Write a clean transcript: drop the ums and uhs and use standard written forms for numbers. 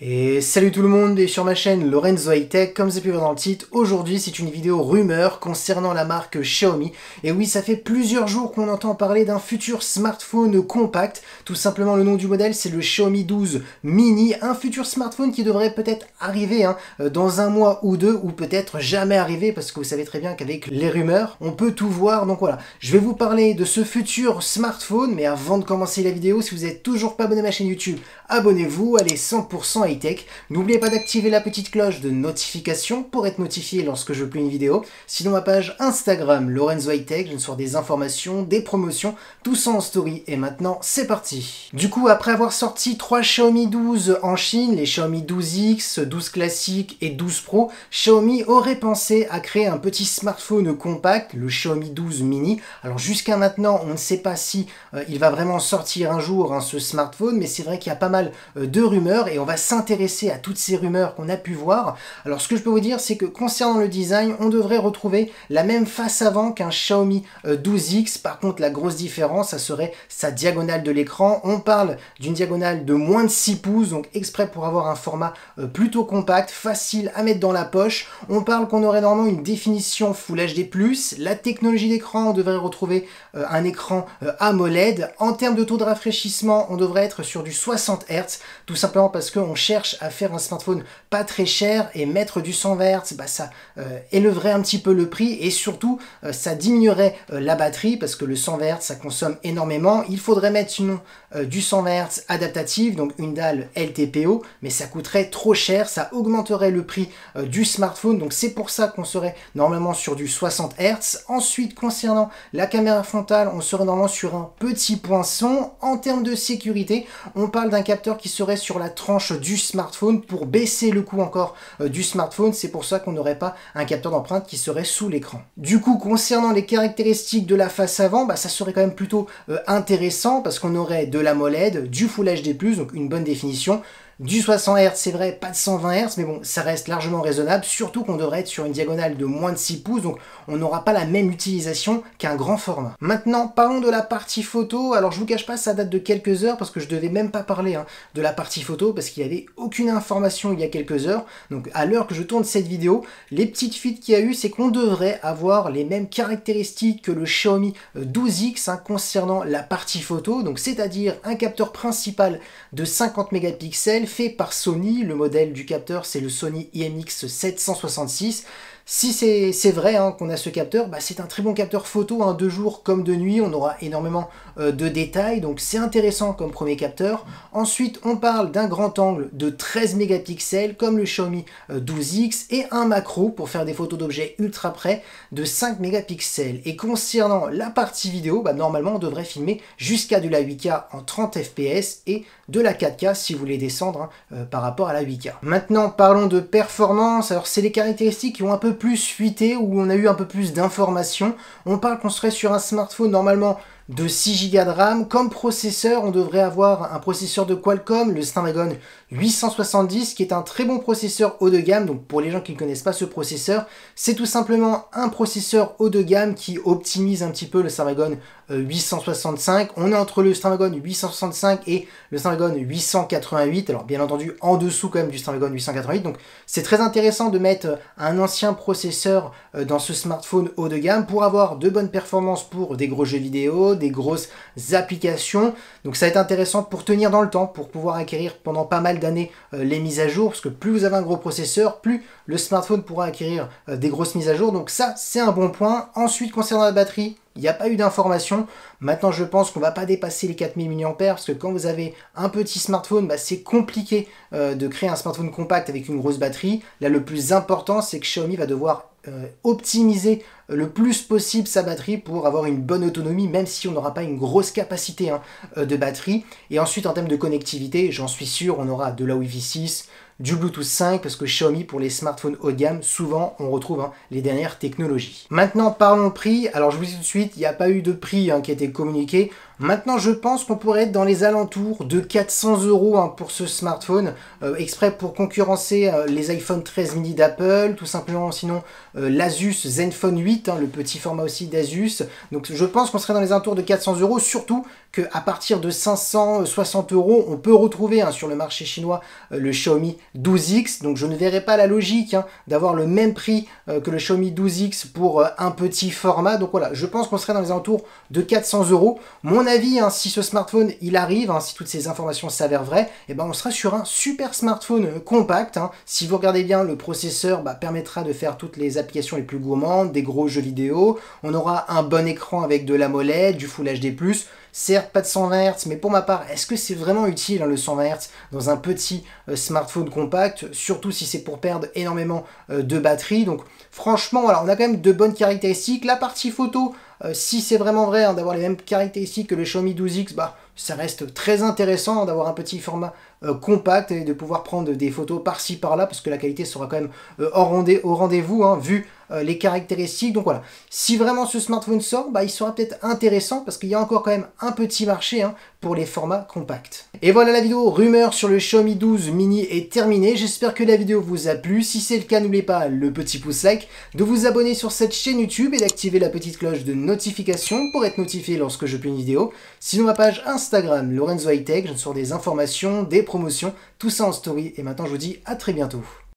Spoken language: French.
Et salut tout le monde, et sur ma chaîne Lorenzo High Tech, comme vous avez pu voir dans le titre, aujourd'hui c'est une vidéo rumeur concernant la marque Xiaomi. Et oui, ça fait plusieurs jours qu'on entend parler d'un futur smartphone compact. Tout simplement, le nom du modèle c'est le Xiaomi 12 Mini, un futur smartphone qui devrait peut-être arriver dans un mois ou deux, ou peut-être jamais arriver, parce que vous savez très bien qu'avec les rumeurs, on peut tout voir. Donc voilà, je vais vous parler de ce futur smartphone, mais avant de commencer la vidéo, si vous n'êtes toujours pas abonné à ma chaîne YouTube, abonnez-vous, allez 100% high-tech. N'oubliez pas d'activer la petite cloche de notification pour être notifié lorsque je publie une vidéo. Sinon, ma page Instagram, Lorenzo High Tech, je me sors des informations, des promotions, tout ça en story. Et maintenant, c'est parti. Du coup, après avoir sorti 3 Xiaomi 12 en Chine, les Xiaomi 12X, 12 classique et 12 Pro, Xiaomi aurait pensé à créer un petit smartphone compact, le Xiaomi 12 Mini. Alors jusqu'à maintenant, on ne sait pas si il va vraiment sortir un jour ce smartphone, mais c'est vrai qu'il y a pas mal de rumeurs et on va s'intéresser à toutes ces rumeurs qu'on a pu voir. Alors ce que je peux vous dire, c'est que concernant le design, on devrait retrouver la même face avant qu'un Xiaomi 12X. Par contre, la grosse différence, ça serait sa diagonale de l'écran. On parle d'une diagonale de moins de 6 pouces, donc exprès pour avoir un format plutôt compact, facile à mettre dans la poche. On parle qu'on aurait normalement une définition Full HD+, la technologie d'écran, on devrait retrouver un écran AMOLED. En termes de taux de rafraîchissement, on devrait être sur du 60 Hz, tout simplement parce qu'on cherche à faire un smartphone pas très cher, et mettre du 120 Hz, ça élèverait un petit peu le prix, et surtout ça diminuerait la batterie, parce que le 120 Hz ça consomme énormément. Il faudrait mettre sinon du 120 Hz adaptatif, donc une dalle LTPO, mais ça coûterait trop cher, ça augmenterait le prix du smartphone, donc c'est pour ça qu'on serait normalement sur du 60 Hz. Ensuite, concernant la caméra frontale, on serait normalement sur un petit poinçon. En termes de sécurité, on parle d'un capteur qui serait sur la tranche du smartphone pour baisser le coût encore du smartphone. C'est pour ça qu'on n'aurait pas un capteur d'empreinte qui serait sous l'écran. Du coup, concernant les caractéristiques de la face avant, ça serait quand même plutôt intéressant, parce qu'on aurait de l'AMOLED, du Full HD+, donc une bonne définition, du 60 Hz, c'est vrai, pas de 120 Hz, mais bon, ça reste largement raisonnable, surtout qu'on devrait être sur une diagonale de moins de 6 pouces, donc on n'aura pas la même utilisation qu'un grand format. Maintenant, parlons de la partie photo. Alors je vous cache pas, ça date de quelques heures, parce que je devais même pas parler de la partie photo, parce qu'il n'y avait aucune information il y a quelques heures. Donc à l'heure que je tourne cette vidéo, les petites fuites qu'il y a eu, c'est qu'on devrait avoir les mêmes caractéristiques que le Xiaomi 12X concernant la partie photo, donc c'est-à-dire un capteur principal de 50 mégapixels, fait par Sony. Le modèle du capteur c'est le Sony IMX766. Si c'est vrai qu'on a ce capteur, c'est un très bon capteur photo, de jour comme de nuit, on aura énormément de détails, donc c'est intéressant comme premier capteur. Ensuite, on parle d'un grand angle de 13 mégapixels comme le Xiaomi 12X, et un macro pour faire des photos d'objets ultra près de 5 mégapixels. Et concernant la partie vidéo, normalement on devrait filmer jusqu'à de la 8K en 30 fps et de la 4K si vous voulez descendre par rapport à la 8K. Maintenant, parlons de performance. Alors c'est les caractéristiques qui ont un peu plus fuité, où on a eu un peu plus d'informations. On parle qu'on serait sur un smartphone normalement de 6 Go de RAM. Comme processeur, on devrait avoir un processeur de Qualcomm, le Snapdragon 870, qui est un très bon processeur haut de gamme. Donc pour les gens qui ne connaissent pas ce processeur, c'est tout simplement un processeur haut de gamme qui optimise un petit peu le Snapdragon 865. On est entre le Snapdragon 865 et le Snapdragon 888, alors bien entendu en dessous quand même du Snapdragon 888, donc c'est très intéressant de mettre un ancien processeur dans ce smartphone haut de gamme pour avoir de bonnes performances pour des gros jeux vidéo, des grosses applications. Donc ça va être intéressant pour tenir dans le temps, pour pouvoir acquérir pendant pas mal d'années les mises à jour, parce que plus vous avez un gros processeur, plus le smartphone pourra acquérir des grosses mises à jour, donc ça c'est un bon point. Ensuite, concernant la batterie, il n'y a pas eu d'information. Maintenant, je pense qu'on ne va pas dépasser les 4000 mAh, parce que quand vous avez un petit smartphone, c'est compliqué de créer un smartphone compact avec une grosse batterie. Là, le plus important, c'est que Xiaomi va devoir optimiser le plus possible sa batterie pour avoir une bonne autonomie, même si on n'aura pas une grosse capacité de batterie. Et ensuite, en termes de connectivité, j'en suis sûr, on aura de la Wi-Fi 6, du Bluetooth 5, parce que Xiaomi, pour les smartphones haut de gamme, souvent on retrouve les dernières technologies. Maintenant, parlons prix. Alors je vous dis tout de suite, il n'y a pas eu de prix qui a été communiqué. Maintenant, je pense qu'on pourrait être dans les alentours de 400 € pour ce smartphone, exprès pour concurrencer les iPhone 13 mini d'Apple, tout simplement, sinon l'Asus Zenfone 8, le petit format aussi d'Asus. Donc je pense qu'on serait dans les alentours de 400 €, surtout qu'à partir de 560 €, on peut retrouver sur le marché chinois le Xiaomi 12X. Donc je ne verrai pas la logique d'avoir le même prix que le Xiaomi 12X pour un petit format. Donc voilà, je pense qu'on serait dans les alentours de 400 €. Mon avis, si ce smartphone il arrive, si toutes ces informations s'avèrent vraies, et ben on sera sur un super smartphone compact. Si vous regardez bien, le processeur permettra de faire toutes les applications les plus gourmandes, des gros jeux vidéo. On aura un bon écran avec de l'AMOLED, du Full HD+. Certes, pas de 120 Hz, mais pour ma part, est-ce que c'est vraiment utile le 120 Hz dans un petit smartphone compact, surtout si c'est pour perdre énormément de batterie. Donc franchement, voilà, on a quand même de bonnes caractéristiques. La partie photo, si c'est vraiment vrai d'avoir les mêmes caractéristiques que le Xiaomi 12X, ça reste très intéressant d'avoir un petit format compact et de pouvoir prendre des photos par-ci par-là, parce que la qualité sera quand même au rendez-vous, vu les caractéristiques. Donc voilà, si vraiment ce smartphone sort, il sera peut-être intéressant, parce qu'il y a encore quand même un petit marché pour les formats compacts. Et voilà, la vidéo rumeur sur le Xiaomi 12 mini est terminée. J'espère que la vidéo vous a plu. Si c'est le cas, n'oubliez pas le petit pouce like, de vous abonner sur cette chaîne YouTube et d'activer la petite cloche de notification pour être notifié lorsque je publie une vidéo. Sinon, ma page Instagram, Lorenzo High Tech, je sors des informations, des promotions, tout ça en story. Et maintenant, je vous dis à très bientôt.